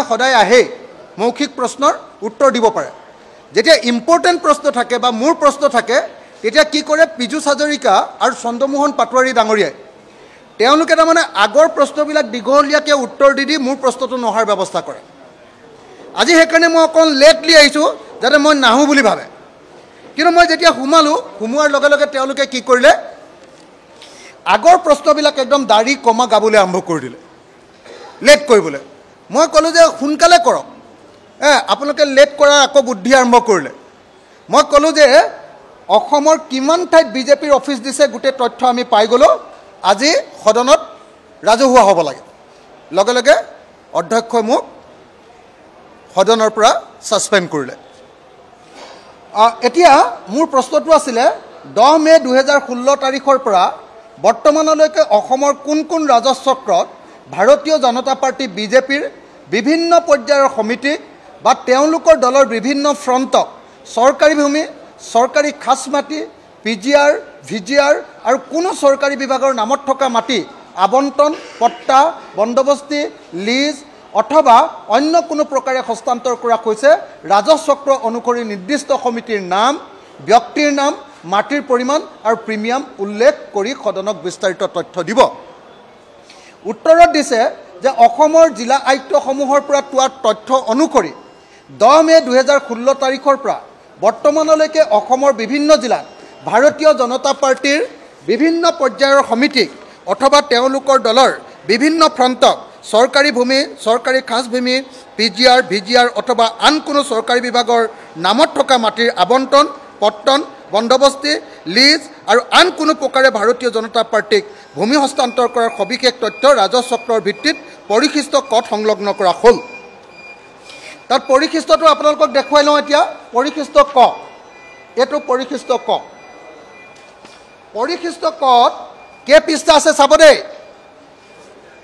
সদায় আহে মৌখিক প্ৰশ্নৰ উত্তৰ দিব পাৰে যেতিয়া ইম্পৰ্টেন্ট প্ৰশ্ন থাকে বা মোৰ প্ৰশ্ন থাকে তেতিয়া কি কৰে পীযুষ হাজৰিকা আৰু চন্দ্ৰমোহন পাটোৱাৰী ডাঙৰীয়াই তেওঁলোকে তাৰমানে আগৰ প্ৰশ্নবিলাক দীঘলীয়াকৈ উত্তৰ দি মোৰ প্ৰশ্নটো নহাৰ ব্যৱস্থা কৰে আজি সেইকাৰণে মই অকণ লেটলি আহিছোঁ যাতে মই নাহোঁ বুলি ভাবে কিন্তু মই যেতিয়া সোমোৱাৰ লগে লগে তেওঁলোকে কি কৰিলে আগৰ প্ৰশ্নবিলাক একদম দাড়ি কমা গাবলৈ আৰম্ভ কৰি দিলে লেট কৰিবলৈ মই ক'লোঁ যে সোনকালে কৰক আপোনালোকে লেট কৰাৰ আকৌ বুদ্ধি আৰম্ভ কৰিলে মই ক'লোঁ যে অসমৰ কিমান ঠাইত বিজেপিৰ অফিচ দিছে গোটেই তথ্য আমি পাই গ'লোঁ আজি সদনত ৰাজহুৱা হ'ব লাগে লগে লগে অধ্যক্ষই মোক সদনৰ পৰা ছাছপেণ্ড কৰিলে এতিয়া মোৰ প্ৰশ্নটো আছিলে 10 মে 2016 তাৰিখৰ পৰা বৰ্তমানলৈকে অসমৰ কোন কোন ৰাজচক্ৰত ভাৰতীয় জনতা পাৰ্টি বিজেপিৰ বিভিন্ন পৰ্যায়ৰ সমিতি বা তেওঁলোকৰ দলৰ বিভিন্ন ফ্ৰণ্টক চৰকাৰী ভূমি চৰকাৰী খাছ মাটি পিজিআৰ ভিজিআৰ আৰু কোনো চৰকাৰী বিভাগৰ নামত থকা মাটি আবণ্টন পট্টা বন্দোবস্তি লিজ অথবা অন্য কোনো প্ৰকাৰে হস্তান্তৰ কৰা হৈছে ৰাজচক্ৰ অনুসৰি নিৰ্দিষ্ট সমিতিৰ নাম ব্যক্তিৰ নাম মাটিৰ পৰিমাণ আৰু প্ৰিমিয়াম উল্লেখ কৰি সদনক বিস্তাৰিত তথ্য দিব উত্তৰত দিছে যে অসমৰ জিলা আয়ুক্তসমূহৰ পৰা পোৱা তথ্য অনুসৰি 10 মে 2016 তাৰিখৰ পৰা বৰ্তমানলৈকে অসমৰ বিভিন্ন জিলাত ভাৰতীয় জনতা পাৰ্টিৰ বিভিন্ন পৰ্যায়ৰ সমিতিক অথবা তেওঁলোকৰ দলৰ বিভিন্ন ফ্ৰণ্টক চৰকাৰী ভূমি চৰকাৰী খাছ ভূমি পিজিআৰ ভিজিআৰ অথবা আন কোনো চৰকাৰী বিভাগৰ নামত থকা মাটিৰ আবণ্টন পট্টন বন্দোবস্তি লিজ আৰু আন কোনো প্ৰকাৰে ভাৰতীয় জনতা পাৰ্টিক ভূমি হস্তান্তৰ কৰাৰ সবিশেষ তথ্য ৰাজচক্ৰৰ ভিত্তিত পৰিশিষ্ট কত সংলগ্ন কৰা হ'ল তাত পৰিশিষ্টটো আপোনালোকক দেখুৱাই লওঁ এতিয়া পৰিশিষ্ট ক এইটো পৰিশিষ্ট ক পৰিশিষ্ট কত কে পৃষ্ঠা আছে চাব দেই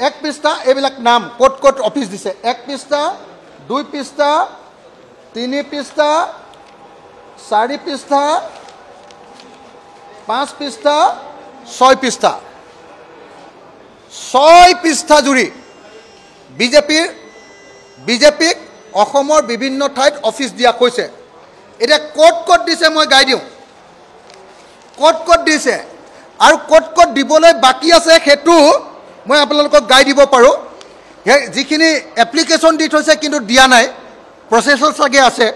এক পৃষ্ঠা এইবিলাক নাম ক'ত ক'ত অফিচ দিছে এক পৃষ্ঠা 2 পৃষ্ঠা 3 পৃষ্ঠা 4 পৃষ্ঠা 5 পৃষ্ঠা 6 পৃষ্ঠা 6 পৃষ্ঠা জুৰি বিজেপিক অসমৰ বিভিন্ন ঠাইত অফিচ দিয়া হৈছে এটা ক'ত ক'ত দিছে মই গাই দিওঁ ক'ত ক'ত দিছে আৰু ক'ত ক'ত দিবলৈ বাকি আছে হেতু মই আপোনালোকক গাই দিব পাৰো যিখিনি এপ্লিকেশন দি থৈছে কিন্তু দিয়া নাই প্ৰসেসৰ সাগে আছে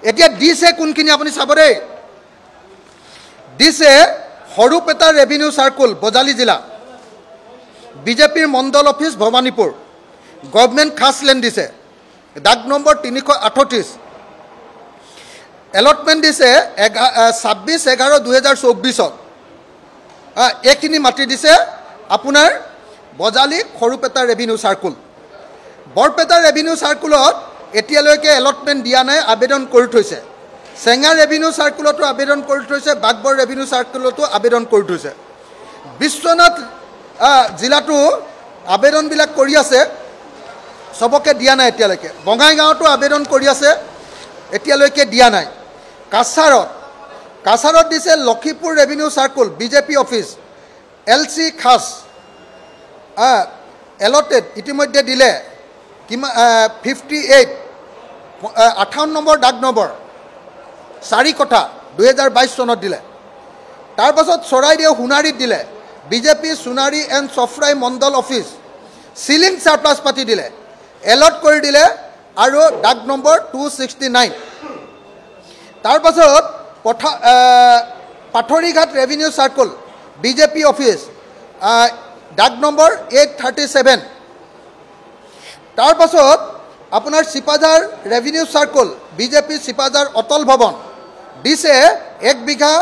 এতিয়া দিছে কোনখিনি আপুনি চাব দেই দিছে হৰুপেটা ৰেভিনিউ সাৰ্কুল বজালি জিলা বিজেপিৰ মণ্ডল অফিস ভবানীপুৰ গভৰ্নমেন্ট খাস লেন্ড দিছে দাগ নম্বৰ 338 এলটমেন্ট দিছে 26/11/2024 এইখিনি মাটি দিছে আপোনাৰ Bajali হৰুপেটা revenue circle Barpeta revenue সাৰ্কুলত এতিয়ালৈকে এলটমেন্ট দিয়া নাই আবেদন কৰি থৈছে সেঙ্গা ৰেভিনিউ সাৰ্কুলতো আবেদন কৰি থৈছে বাগবৰ ৰেভিনিউ সাৰ্কুলতো আবেদন কৰি থৈছে বিশ্বনাথ জিলাটো আবেদনবিলাক কৰি আছে সবকে দিয়া নাই এতিয়ালৈকে বঙাইগাঁৱতো আবেদন কৰি আছে এতিয়ালৈকে দিয়া নাই কাছাৰত দিছে Lakhipur revenue circle BJP office LC খাস এলটেড ইতিমধ্যে দিলে 58 58 দাগ নম্বৰ 4 কটা 2022 চনত দিলে তাৰ পাছত চৰাইদেউ হুনাৰীত দিলে বিজেপি সোনাৰী এণ্ড চফৰাই মণ্ডল অফিস সিলিং সাৰপ্লাস পাতি দিলে এলট কৰি দিলে আৰু দাগ নম্বৰ 269 তাৰ পাছত পাথৰীঘাট ৰেভিনিউ সাৰ্কুল বিজেপি অফিস দাগ নম্বৰ 837 তাৰ পাছত আপোনাৰ সিপাজাৰ ৰেভিনিউ সাৰ্কুল বিজেপি সিপাজাৰ অটল ভৱন দিছে 1 বিঘা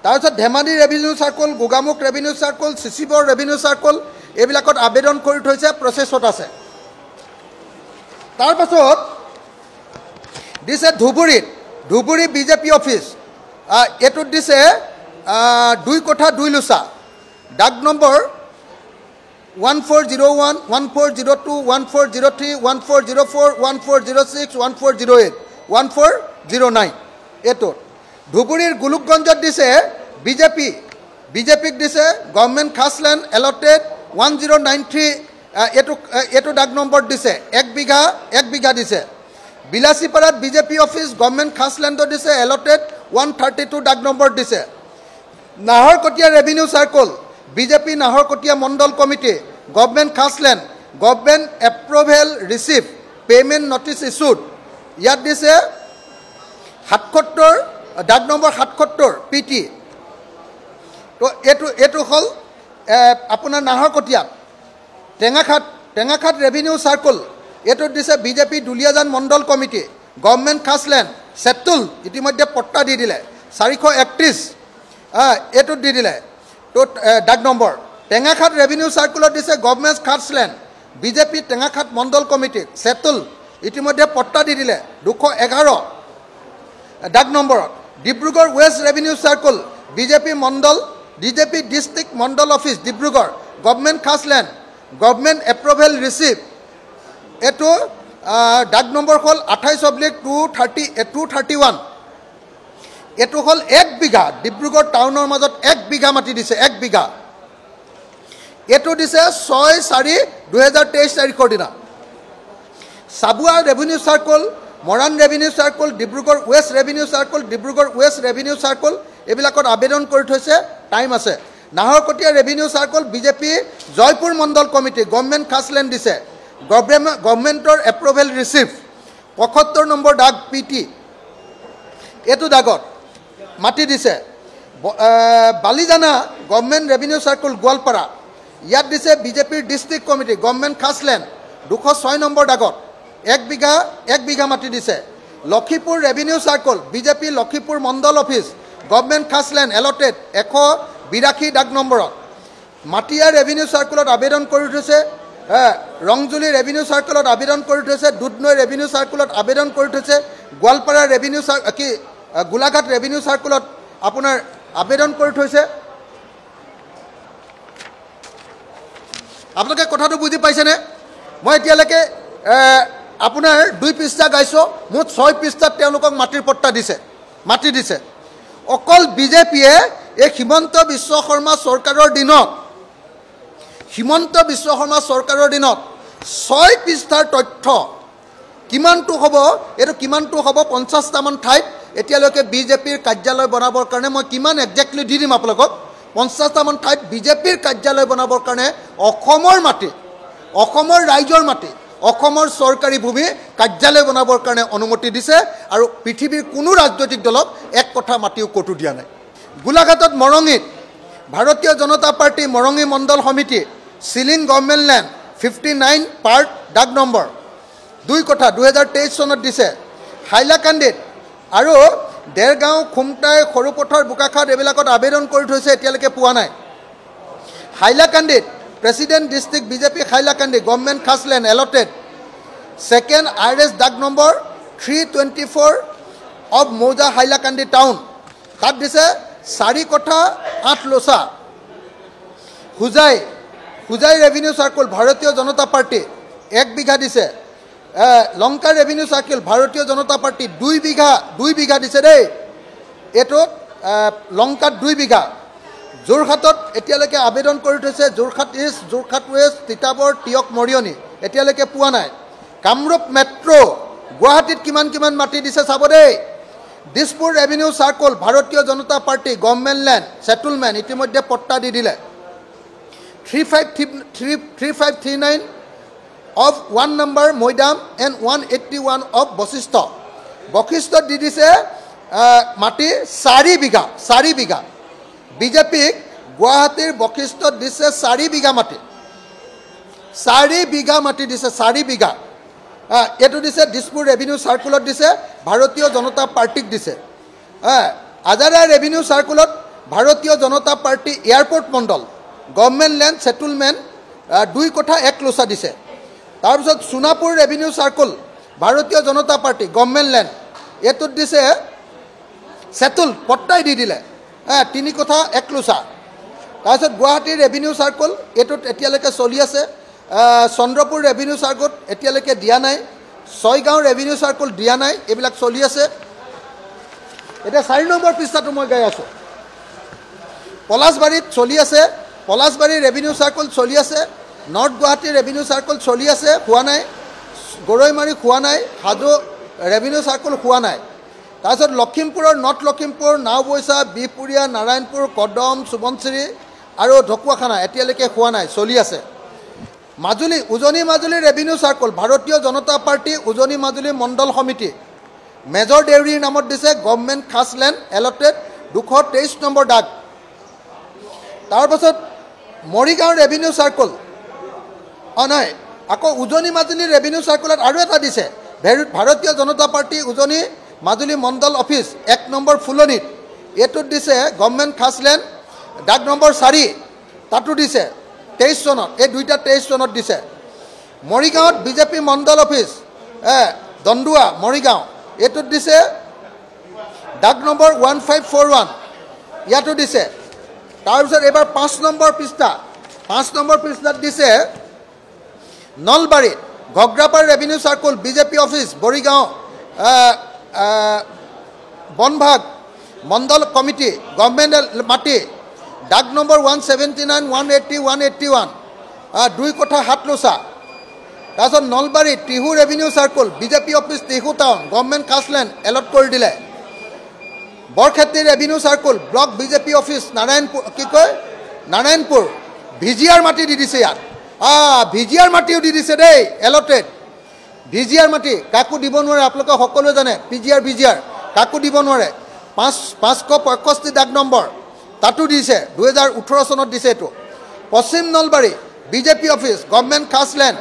তাৰ পাছত Dhemaji revenue circle Gogamukh revenue circle Sissibor revenue circle এইবিলাকত আবেদন কৰি থৈছে প্ৰসেসত আছে তাৰ পাছত দিছে ধুবুৰী বিজেপি অফিস এটুত দিছে 2 কোঠা 2 লুচা দাগ নম্বৰ 1401 1402 1403 1404 1406 1408 1409 এটো ধুবুৰীৰ গুলুকগঞ্জত দিছে বিজেপিক দিছে গভৰ্নমেন্ট খাস ল্যান্ড এলটেড 1093 এইটো ডাক নম্বৰ দিছে 1 বিঘা দিছে বিলাসীপাৰাত বিজেপি অফিচ গভৰ্ণমেণ্ট খাছলেণ্ডত দিছে এলটেড 132 ডাক নম্বৰ দিছে Naharkatia revenue circle BJP Naharkatia মণ্ডল কমিটি গভৰ্ণমেণ্ট খাছলেণ্ড government approval receive payment notice issued ইয়াত দিছে 77 ডাক নম্বৰ 77 পিটি তো এইটো হ'ল আপোনাৰ নাহৰকটীয়াত টেঙাখাট ৰেভিনিউ চাৰ্কল এইটোত দিছে বিজেপি দুলীয়াজান মণ্ডল কমিটি গভৰ্ণমেণ্ট খাছলেণ্ড চেতুল ইতিমধ্যে পট্টা দি দিলে 431 এইটোত দি দিলে তো ডাক নম্বৰ টেঙাখাট ৰেভিনিউ চাৰ্কুলত দিছে গভৰ্ণমেণ্ট খাছলেণ্ড বিজেপি টেঙাখাট মণ্ডল কমিটি চেতুল ইতিমধ্যে পট্টা দি দিলে 211 ডাক নম্বৰত Dibrugarh west revenue circle BJP district মণ্ডল অফিচ ডিব্ৰুগড় গভৰ্ণমেণ্ট খাছলেণ্ড গভৰ্ণমেণ্ট এপ্ৰুভেল ৰিচিভ এইটো ডাক নম্বৰ হ'ল 28/231 এইটো হ'ল 1 বিঘা ডিব্ৰুগড় টাউনৰ মাজত 1 বিঘা মাটি দিছে 1 বিঘা এইটো দিছে 6/4/2023 তাৰিখৰ দিনা Chabua revenue circle Moran revenue circle Dibrugarh west revenue circle এইবিলাকত আবেদন কৰি থৈছে টাইম আছে Naharkatia revenue circle BJP Joypur মণ্ডল কমিটি গভৰ্ণমেণ্ট খাছলেণ্ড দিছে গভৰ্ণমেণ্টৰ এপ্ৰুভেল ৰিচিভ 75 নম্বৰ ডাক পিটি এইটো ডাকত মাটি দিছে Balijana government revenue circle Goalpara ইয়াত দিছে বিজেপিৰ ডিষ্ট্ৰিক্ট কমিটি গভৰ্ণমেণ্ট খাছলেণ্ড 206 নম্বৰ ডাকত 1 বিঘা মাটি দিছে Lakhipur revenue circle BJP Lakhipur মণ্ডল অফিচ গভৰ্ণমেণ্ট খাছলেণ্ড এলটেড 182 ডাক নম্বৰত মাটিয়া ৰেভিনিউ চাৰ্কলত আবেদন কৰি থৈছে ৰংজুলি ৰেভিনিউ চাৰ্কলত আবেদন কৰি থৈছে দুধনৈ ৰেভিনিউ চাৰ্কলত আবেদন কৰি থৈছে গোৱালপাৰা ৰেভিনিউ গোলাঘাট ৰেভিনিউ চাৰ্কলত আপোনাৰ আবেদন কৰি থৈছে আপোনালোকে কথাটো বুজি পাইছেনে মই এতিয়ালৈকে আপোনাৰ 2 পৃষ্ঠা গাইছোঁ মুঠ 6 পৃষ্ঠাত তেওঁলোকক মাটিৰ পট্টা দিছে মাটি দিছে অকল বিজেপিয়ে এই হিমন্ত বিশ্ব শৰ্মা চৰকাৰৰ দিনত 6 পৃষ্ঠাৰ তথ্য কিমানটো হ'ব 50টামান ঠাইত এতিয়ালৈকে বিজেপিৰ কাৰ্যালয় বনাবৰ কাৰণে মই কিমান একজেক্টলি দি দিম আপোনালোকক 50টামান ঠাইত বিজেপিৰ কাৰ্যালয় বনাবৰ কাৰণে অসমৰ মাটি অসমৰ ৰাইজৰ মাটি অসমৰ চৰকাৰী ভূমি কাৰ্যালয় বনাবৰ কাৰণে অনুমতি দিছে আৰু পৃথিৱীৰ কোনো ৰাজনৈতিক দলক এক কথা মাটিও কটো দিয়া নাই গোলাঘাটত মৰঙিত ভাৰতীয় জনতা পাৰ্টি মৰঙি মণ্ডল সমিতি সিলিং গভৰ্ণমেণ্ট লেণ্ড 59 পাৰ্ট ডাক নম্বৰ 2 কথা 2023 চনত দিছে হাইলাকান্দিত আৰু দেৰগাঁও খুমটাই সৰুপথাৰ বোকাখাট এইবিলাকত আবেদন কৰি থৈছে এতিয়ালৈকে পোৱা নাই হাইলাকান্দিত president district BJP Hailakandi government খাছলেণ্ড এলটেড 2nd IRS ডাক নম্বৰ 324 অফ মৌজা হাইলাকান্দি টাউন তাত দিছে 4 কঠা 8 লোচা হুজাই ৰেভিনিউ চাৰ্কল ভাৰতীয় জনতা পাৰ্টি 1 বিঘা দিছে লংকা ৰেভিনিউ চাৰ্কল ভাৰতীয় জনতা পাৰ্টি 2 বিঘা দিছে দেই এইটোত লংকাত 2 বিঘা যোৰহাটত এতিয়ালৈকে আবেদন কৰি থৈছে যোৰহাট ইষ্ট যোৰহাট ৱেষ্ট তিতাবৰ টিয়ক মৰিয়নি এতিয়ালৈকে পোৱা নাই কামৰূপ মেট্ৰ' গুৱাহাটীত কিমান মাটি দিছে চাব দেই দিছপুৰ ৰেভিনিউ চাৰ্কল ভাৰতীয় জনতা পাৰ্টি গভৰ্ণমেণ্ট লেণ্ড সেটেলমেণ্ট ইতিমধ্যে পট্টা দি দিলে 3539 of 1 number Moidam and 181 of Vashistha দি দিছে মাটি 4 বিঘা বিজেপি গুৱাহাটীৰ বশিষ্ঠত দিছে 4 বিঘা মাটি 4 বিঘা মাটি দিছে 4 বিঘা এটো দিছে দিছপুৰ ৰেভিনিউ চাৰ্কুলত দিছে ভাৰতীয় জনতা পাৰ্টিক দিছে আজাৰা ৰেভিনিউ চাৰ্কুলত ভাৰতীয় জনতা পাৰ্টি এয়াৰপোৰ্ট মণ্ডল গভৰ্ণমেণ্ট লেণ্ড সেটেলমেণ্ট 2 কঠা 1 লোচা দিছে তাৰপিছত সোনাপুৰ ৰেভিনিউ চাৰ্কল ভাৰতীয় জনতা পাৰ্টি গভৰ্ণমেণ্ট লেণ্ড এটোত দিছে সেটেল পট্টাই দি দিলে 3 কঠা 1 লোচা তাৰপিছত গুৱাহাটী ৰেভিনিউ চাৰ্কল এটোত এতিয়ালৈকে চলি আছে চন্দ্ৰপুৰ ৰেভিনিউ চাৰ্কলত এতিয়ালৈকে দিয়া নাই ছয়গাঁও ৰেভিনিউ চাৰ্কল দিয়া নাই এইবিলাক চলি আছে এতিয়া 4 নম্বৰ পৃষ্ঠাটো মই গাই আছোঁ পলাশবাৰীত চলি আছে পলাশবাৰী ৰেভিনিউ চাৰ্কল চলি আছে নৰ্থ গুৱাহাটী ৰেভিনিউ চাৰ্কল চলি আছে, হোৱা নাই। গৰৈমাৰী হোৱা নাই, হাজো ৰেভিনিউ চাৰ্কল হোৱা নাই। তাৰপিছত লখিমপুৰৰ নৰ্থ লখিমপুৰ, নাওবৈচা, বিহপুৰীয়া, নাৰায়ণপুৰ, কদম, সোৱণশিৰি আৰু ঢকুৱাখানা এতিয়ালৈকে হোৱা নাই, চলি আছে। মাজুলী, উজনি মাজুলী ৰেভিনিউ চাৰ্কল, ভাৰতীয় জনতা পাৰ্টি উজনি মাজুলী মণ্ডল সমিতি, মেজৰ দেউৰীৰ নামত দিছে, গভৰ্ণমেণ্ট খাছ লেণ্ড এলটেড 223 নম্বৰ দাগ। তাৰপাছত মৰিগাঁও ৰেভিনিউ চাৰ্কল, নাই আকৌ উজনি মাজুলী ৰেভিনিউ চাৰ্কুলত আৰু এটা দিছে, ভাৰতীয় জনতা পাৰ্টি উজনি মাজুলী মণ্ডল অফিচ 1 নম্বৰ ফুলনিত, এইটোত দিছে গভৰ্ণমেণ্ট খাছ লেণ্ড দাগ নম্বৰ 4, তাতো দিছে 23 চনত, এই দুইটা 23 চনত দিছে। মৰিগাঁৱত বিজেপি মণ্ডল অফিচ দণ্ডুৱা মৰিগাঁও, এইটোত দিছে দাগ নম্বৰ 1541, ইয়াতো দিছে। তাৰপিছত এইবাৰ 5 নম্বৰ পৃষ্ঠাত দিছে নলবাৰীত Ghograpar revenue circle BJP office Borigaon Banbhag মণ্ডল কমিটি গভৰ্ণমেণ্ট মাটি দাগ নম্বৰ 179, 180, 181, 2 কোঠা 7 লোচা। তাৰপিছত নলবাৰীত Tihu revenue circle BJP office Tihu town government খাছ লেণ্ড এলট কৰি দিলে। Barkhetri revenue circle block BJP office Narayanpur ভিজিয়াৰ মাটি দি দিছে ইয়াত, ভিজিয়াৰ মাটিও দি দিছে দেই, এলটেড ভিজিয়াৰ মাটি কাকো দিব নোৱাৰে, আপোনালোকে সকলোৱে জানে ভিজিয়াৰ কাকো দিব নোৱাৰে। 565 দাগ নম্বৰ তাতো দিছে, 2018 চনত দিছে এইটো। পশ্চিম নলবাৰী বিজেপি অফিচ গভৰ্ণমেণ্ট খাছ লেণ্ড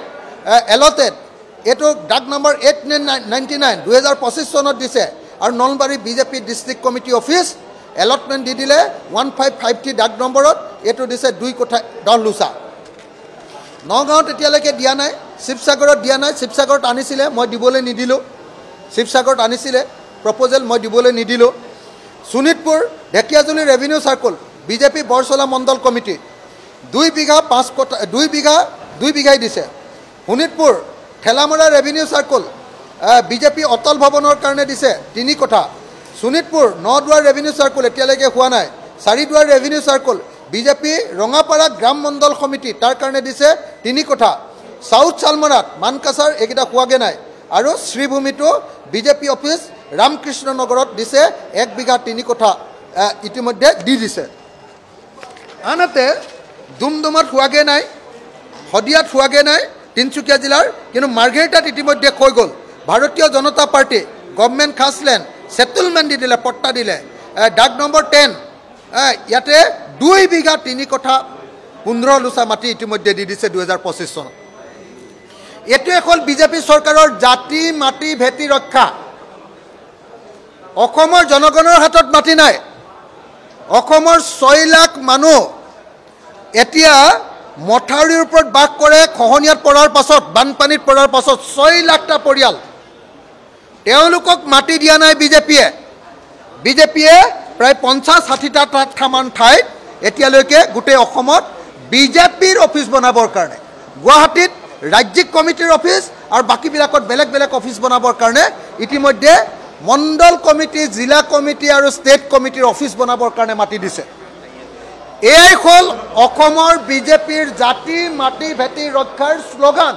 এলটেড, এইটো দাগ নম্বৰ 899, 2025 চনত দিছে। আৰু Nalbari BJP district committee office allotment দি দিলে 1553 দাগ নম্বৰত, এইটো দিছে 2 কোঠা 10 লোচা। নগাঁৱত এতিয়ালৈকে দিয়া নাই, শিৱসাগৰত দিয়া নাই, শিৱসাগৰত আনিছিলে মই দিবলৈ নিদিলোঁ, শিৱসাগৰত আনিছিলে প্ৰপ'জেল মই দিবলৈ নিদিলোঁ। Sonitpur Dhekiajuli revenue circle BJP Borchala মণ্ডল কমিটি 2 বিঘা 5 কোঠা 2 বিঘাই দিছে। Sonitpur Thelamara revenue circle BJP Atal ভৱনৰ কাৰণে দিছে 3 কোঠা। শোণিতপুৰ নদুৱাৰ ৰেভিনিউ চাৰ্কুল এতিয়ালৈকে হোৱা নাই। Chariduar revenue circle BJP Rangapara গ্ৰাম মণ্ডল সমিতি তাৰ কাৰণে দিছে 3 কোঠা। সাউথ চালমৰাত মানকাছাৰ এইকেইটা হোৱাগৈ নাই। আৰু শ্ৰীভূমিটো বিজেপি অফিচ ৰামকৃষ্ণ নগৰত দিছে 1 বিঘা 3 কোঠা ইতিমধ্যে দি দিছে। আনহাতে ডুমডুমাত হোৱাগৈ নাই, শদিয়াত হোৱাগৈ নাই তিনিচুকীয়া জিলাৰ, কিন্তু মাৰ্ঘেৰিটাত ইতিমধ্যে হৈ গ'ল। ভাৰতীয় জনতা পাৰ্টি গভৰ্ণমেণ্ট খাছ লেণ্ড ছেটেলমেণ্ট দি দিলে, পট্টা দিলে, দাগ নম্বৰ 10, ইয়াতে 2 বিঘা 3 কোঠা 15 লোচা মাটি ইতিমধ্যে দি দিছে 2025 চনত। এইটোৱে হ'ল বিজেপি চৰকাৰৰ জাতি মাটি ভেটি ৰক্ষা। অসমৰ জনগণৰ হাতত মাটি নাই। অসমৰ 6 লাখ মানুহ এতিয়া মথাউৰিৰ ওপৰত বাস কৰে, খহনীয়াত পৰাৰ পাছত, বানপানীত পৰাৰ পাছত 6 লাখটা পৰিয়াল, তেওঁলোকক মাটি দিয়া নাই বিজেপিয়ে। প্ৰায় 50-60টা ঠাইত এতিয়ালৈকে গোটেই অসমত বিজেপিৰ অফিচ বনাবৰ কাৰণে, গুৱাহাটীত ৰাজ্যিক কমিটিৰ অফিচ আৰু বাকীবিলাকত বেলেগ বেলেগ অফিচ বনাবৰ কাৰণে ইতিমধ্যে মণ্ডল কমিটি, জিলা কমিটি আৰু ষ্টেট কমিটিৰ অফিচ বনাবৰ কাৰণে মাটি দিছে। এয়াই হ'ল অসমৰ বিজেপিৰ জাতি মাটি ভেটি ৰক্ষাৰ শ্লোগান।